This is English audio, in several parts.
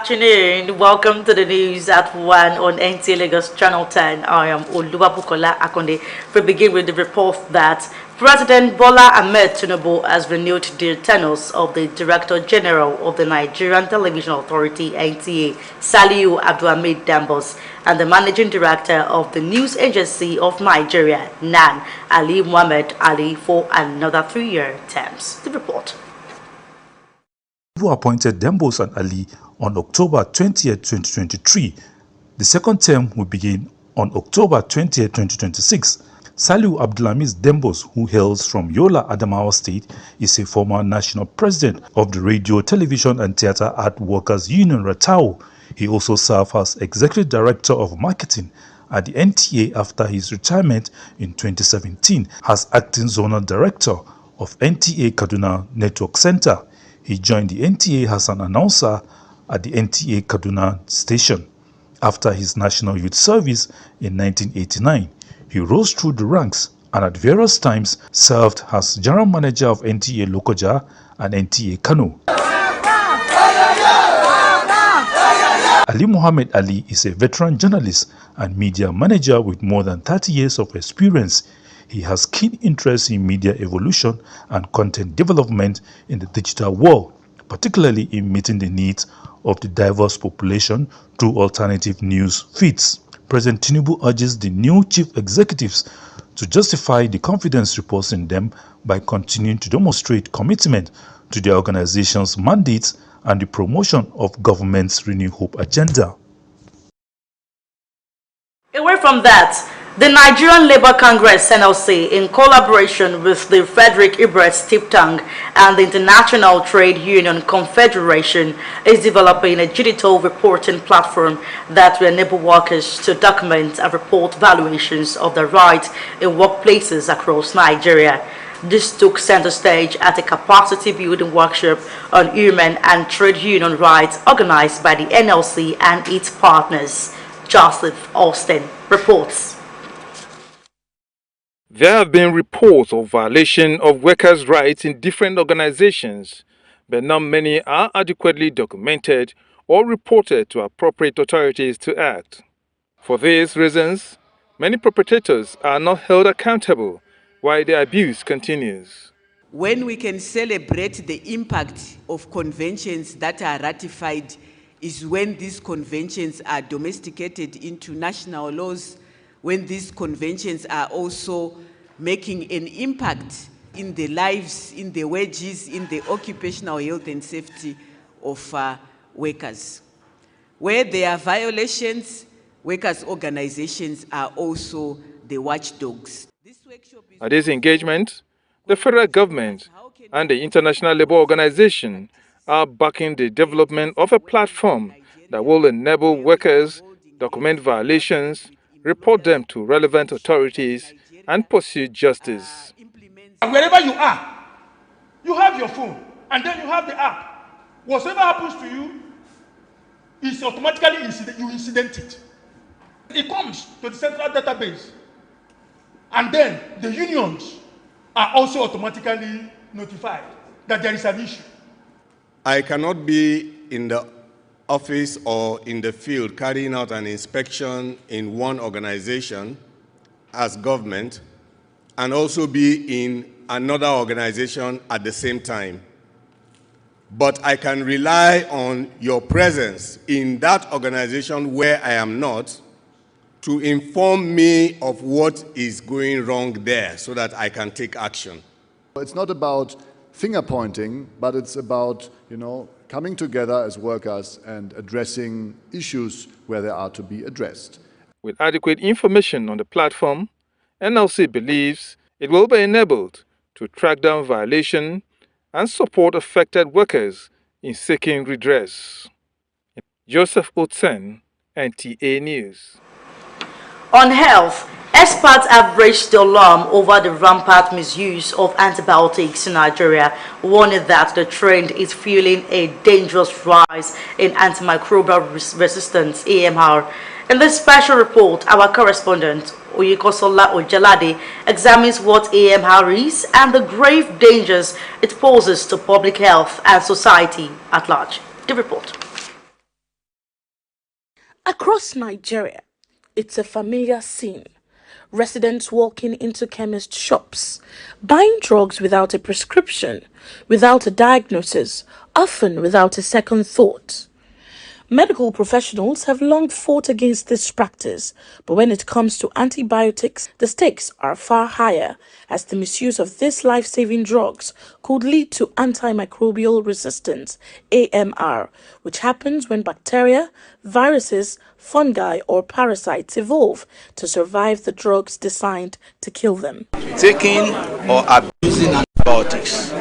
afternoon. Welcome to the news at 1 on NTA Lagos Channel 10. I am Oluwabukola Akonde. We begin with the report that President Bola Ahmed Tinubu has renewed the tenures of the Director General of the Nigerian Television Authority (NTA), Saliu Abdulhamid Dambos, and the Managing Director of the News Agency of Nigeria, NAN, Ali Mohammed Ali, for another 3-year terms. The report. Who appointed Dambos and Ali on October 20, 2023. The second term will begin on October 20, 2026. Saliu Abdulhamid Dambos, who hails from Yola, Adamawa State, is a former national president of the Radio, Television and Theatre Art Workers Union, RATAW. He also served as executive director of marketing at the NTA after his retirement in 2017 as acting zonal director of NTA Kaduna Network Center. He joined the NTA as an announcer at the NTA Kaduna station. After his national youth service in 1989, he rose through the ranks and at various times served as general manager of NTA Lokoja and NTA Kano. Ali Mohammed Ali is a veteran journalist and media manager with more than 30 years of experience. He has keen interest in media evolution and content development in the digital world, particularly in meeting the needs of the diverse population through alternative news feeds. President Tinubu urges the new chief executives to justify the confidence reposed in them by continuing to demonstrate commitment to their organization's mandates and the promotion of government's Renew Hope agenda. Away from that, the Nigerian Labour Congress (NLC), in collaboration with the Frederick Ebert think tank and the International Trade Union Confederation, is developing a digital reporting platform that will enable workers to document and report valuations of their rights in workplaces across Nigeria. This took center stage at a capacity building workshop on human and trade union rights organized by the NLC and its partners. Joseph Austin reports. There have been reports of violation of workers' rights in different organizations, but not many are adequately documented or reported to appropriate authorities to act. For these reasons, many perpetrators are not held accountable while the abuse continues. When we can celebrate the impact of conventions that are ratified is when these conventions are domesticated into national laws, when these conventions are also making an impact in the lives, in the wages, in the occupational health and safety of workers. Where there are violations, workers' organizations are also the watchdogs. At this engagement, the federal government and the International Labour Organization are backing the development of a platform that will enable workers document violations, report them to relevant authorities, and pursue justice. Wherever you are, you have your phone, and then you have the app. Whatever happens to you is automatically you incident it. It comes to the central database, and then the unions are also automatically notified that there is an issue. I cannot be in the office or in the field carrying out an inspection in one organization as government and also be in another organization at the same time. But I can rely on your presence in that organization where I am not to inform me of what is going wrong there so that I can take action. It's not about finger pointing, but it's about, coming together as workers and addressing issues where they are to be addressed. With adequate information on the platform, NLC believes it will be enabled to track down violation and support affected workers in seeking redress. Joseph Otsen, NTA News. On health, experts have raised the alarm over the rampant misuse of antibiotics in Nigeria, warning that the trend is fueling a dangerous rise in antimicrobial resistance (AMR). In this special report, our correspondent Oyikosola Ojalade examines what AMR is and the grave dangers it poses to public health and society at large. The report. Across Nigeria, it's a familiar scene. Residents walking into chemist shops, buying drugs without a prescription, without a diagnosis, often without a second thought. Medical professionals have long fought against this practice, but when it comes to antibiotics, the stakes are far higher, as the misuse of these life-saving drugs could lead to antimicrobial resistance, AMR, which happens when bacteria, viruses, fungi, or parasites evolve to survive the drugs designed to kill them. Taking or abusing antibiotics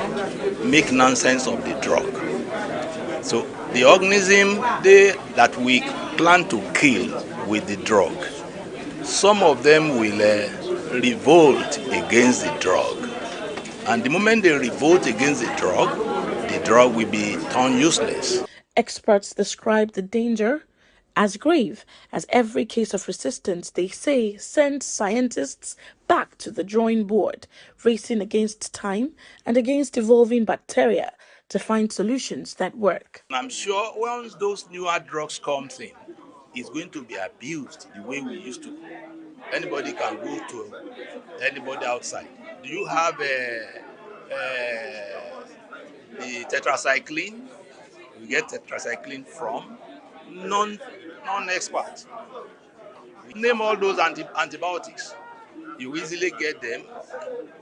make nonsense of the drug. So the organism that we plan to kill with the drug, some of them will revolt against the drug. And the moment they revolt against the drug will be turned useless. Experts describe the danger as grave, as every case of resistance, they say, sends scientists back to the drawing board, racing against time and against evolving bacteria to find solutions that work. I'm sure once those newer drugs come in, it's going to be abused the way we used to. Anybody can go to anybody outside. Do you have the tetracycline? We get tetracycline from non-experts. Name all those antibiotics. You easily get them,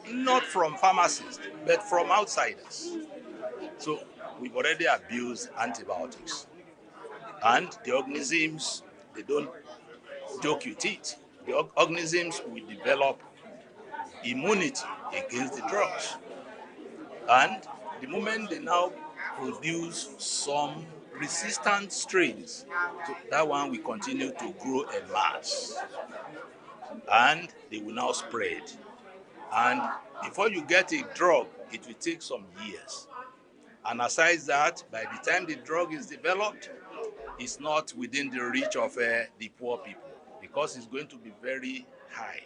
not from pharmacists, but from outsiders. So we've already abused antibiotics. And the organisms, they don't joke with it. The organisms will develop immunity against the drugs. And the moment they now produce some resistant strains, so that one will continue to grow en masse. And they will now spread. And before you get a drug, it will take some years. And aside that, by the time the drug is developed, it's not within the reach of the poor people, because it's going to be very high.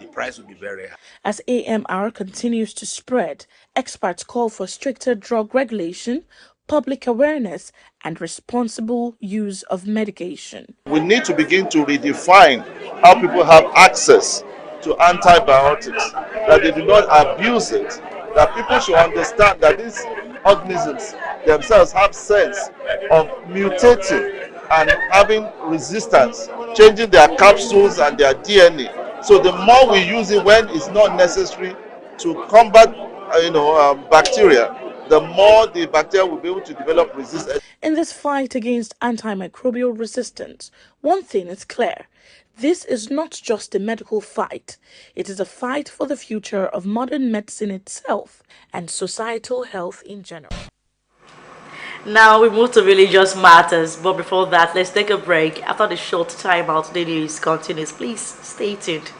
The price will be very high. As AMR continues to spread, experts call for stricter drug regulation, public awareness, and responsible use of medication. We need to begin to redefine how people have access to antibiotics, that they do not abuse it, that people should understand that these organisms themselves have sense of mutating and having resistance, changing their capsules and their DNA. So the more we use it when it's not necessary to combat bacteria, the more the bacteria will be able to develop resistance. In this fight against antimicrobial resistance, one thing is clear. This is not just a medical fight. It is a fight for the future of modern medicine itself and societal health in general. Now we move to religious matters, but before that, let's take a break. After the short timeout, the news continues. Please stay tuned.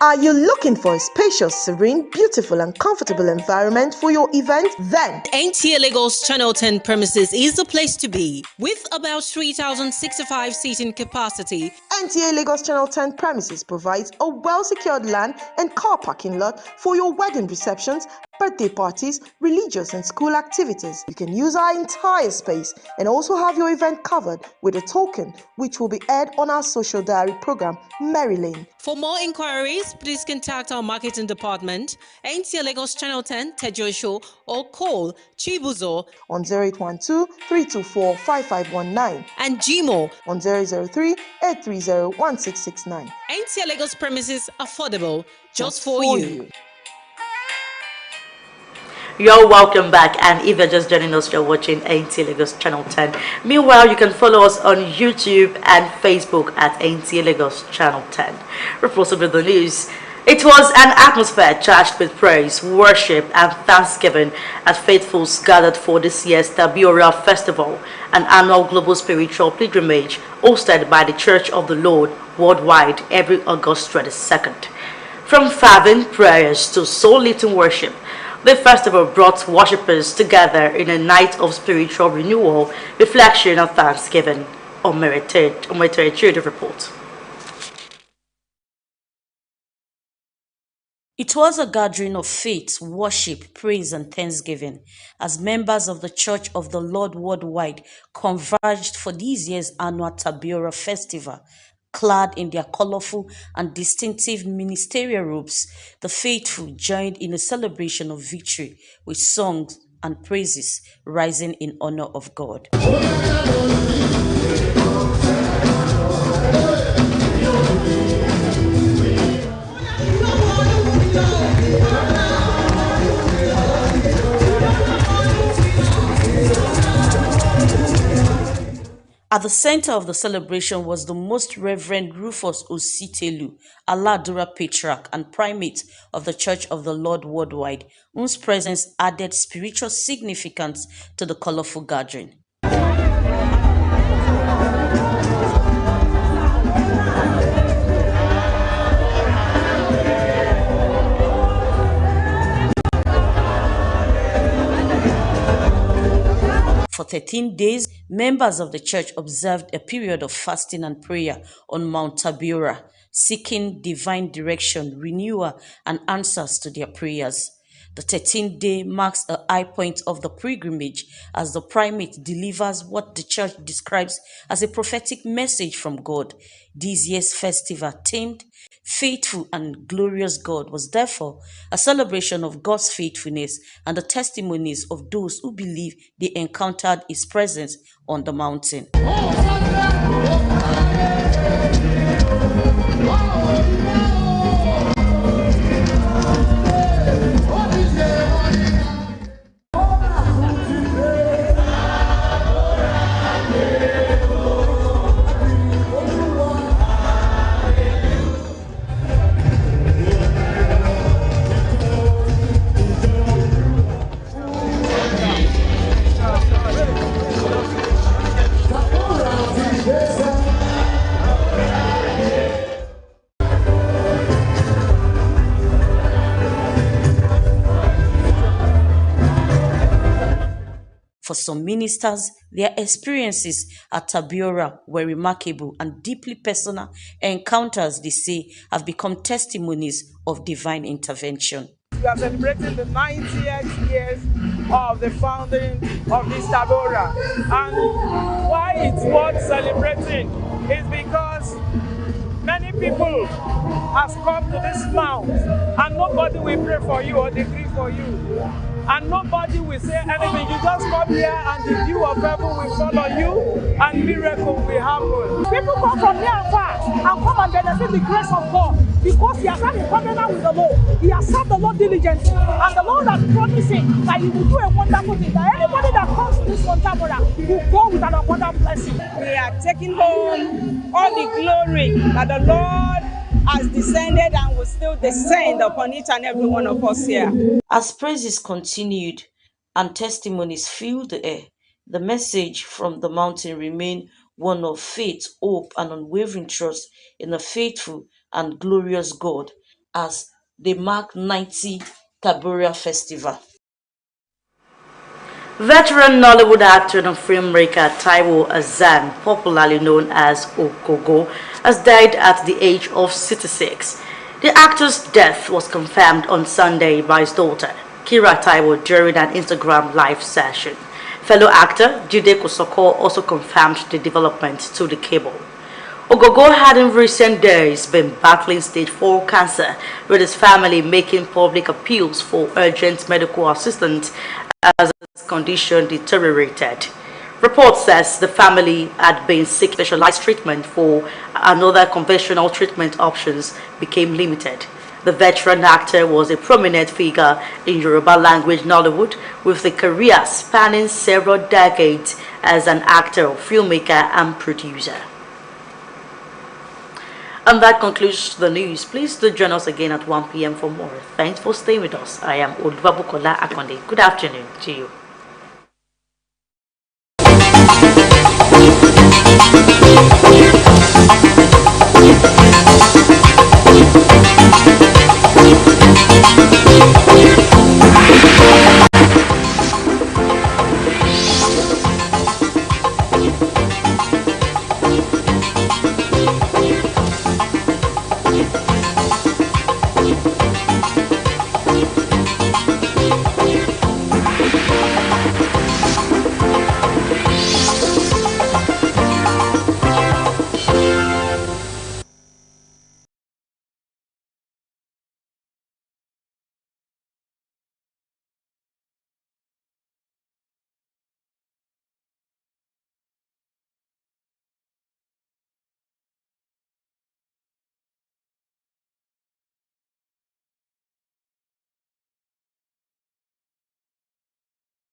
Are you looking for a spacious, serene, beautiful and comfortable environment for your event? Then NTA Lagos Channel 10 premises is the place to be. With about 3,065 seating capacity, NTA Lagos Channel 10 premises provides a well-secured land and car parking lot for your wedding receptions, birthday parties, religious and school activities. You can use our entire space and also have your event covered with a token which will be aired on our social diary program, Mary Lane. For more inquiries, please contact our marketing department, NTA Lagos Channel 10, Tejo Show, or call Chibuzo on 0812-324-5519 and Gmo on 003-830-1669. NTA Lagos premises affordable just for you. You're welcome back, and if you're just joining us, you're watching NTA Lagos Channel 10. Meanwhile, you can follow us on YouTube and Facebook at NTA Lagos Channel 10. Reporting with the news. It was an atmosphere charged with praise, worship, and thanksgiving as faithfuls gathered for this year's Tabiora Festival, an annual global spiritual pilgrimage hosted by the Church of the Lord worldwide every August 22nd. From fervent prayers to soul-lifting worship, The festival brought worshippers together in a night of spiritual renewal, reflection, and thanksgiving. Omeritere report. It was a gathering of faith, worship, praise, and thanksgiving as members of the Church of the Lord Worldwide converged for this year's annual Tabiora Festival. Clad in their colorful and distinctive ministerial robes, the faithful joined in a celebration of victory with songs and praises rising in honor of God. At the center of the celebration was the Most Reverend Rufus Ositelu, Aladura Patriarch and Primate of the Church of the Lord Worldwide, whose presence added spiritual significance to the colorful gathering. For 13 days, members of the church observed a period of fasting and prayer on Mount Tabiora, seeking divine direction, renewal, and answers to their prayers. The 13th day marks a high point of the pilgrimage as the primate delivers what the church describes as a prophetic message from God. This year's festival, themed Faithful and Glorious God, was therefore a celebration of God's faithfulness and the testimonies of those who believe they encountered His presence on the mountain. For some ministers, their experiences at Tabiora were remarkable and deeply personal encounters, they say, have become testimonies of divine intervention. We are celebrating the 90th years of the founding of this Tabiora. And why it's worth celebrating is because many people have come to this mount and nobody will pray for you or decree for you. And nobody will say anything. You just come here and the dew of heaven will fall on you and miracle will happen. People come from near and far and come and benefit the grace of God because he has had a covenant with the Lord. He has served the Lord diligently. And the Lord has promised him that he will do a wonderful thing. That anybody that comes to this Tabiora will go with an abundant blessing. We are taking home all the glory that the Lord has descended and will still descend upon each and every one of us here. As praises continued and testimonies filled the air, the message from the mountain remained one of faith, hope, and unwavering trust in a faithful and glorious God as they mark 90 Tabiora Festival. Veteran Nollywood actor and filmmaker Taiwo Hassan, popularly known as Ogogo, has died at the age of 66. The actor's death was confirmed on Sunday by his daughter, Kira Taiwo, during an Instagram live session. Fellow actor Jide Kosoko also confirmed the development to the cable. Ogogo had in recent days been battling stage 4 cancer, with his family making public appeals for urgent medical assistance as his condition deteriorated. Report says the family had been seeking specialized treatment for another conventional treatment options became limited. The veteran actor was a prominent figure in Yoruba language Nollywood with a career spanning several decades as an actor, filmmaker and producer. And that concludes the news. Please do join us again at 1 p.m. for more. Thanks for staying with us. I am Oluwabukola Akonde. Good afternoon to you.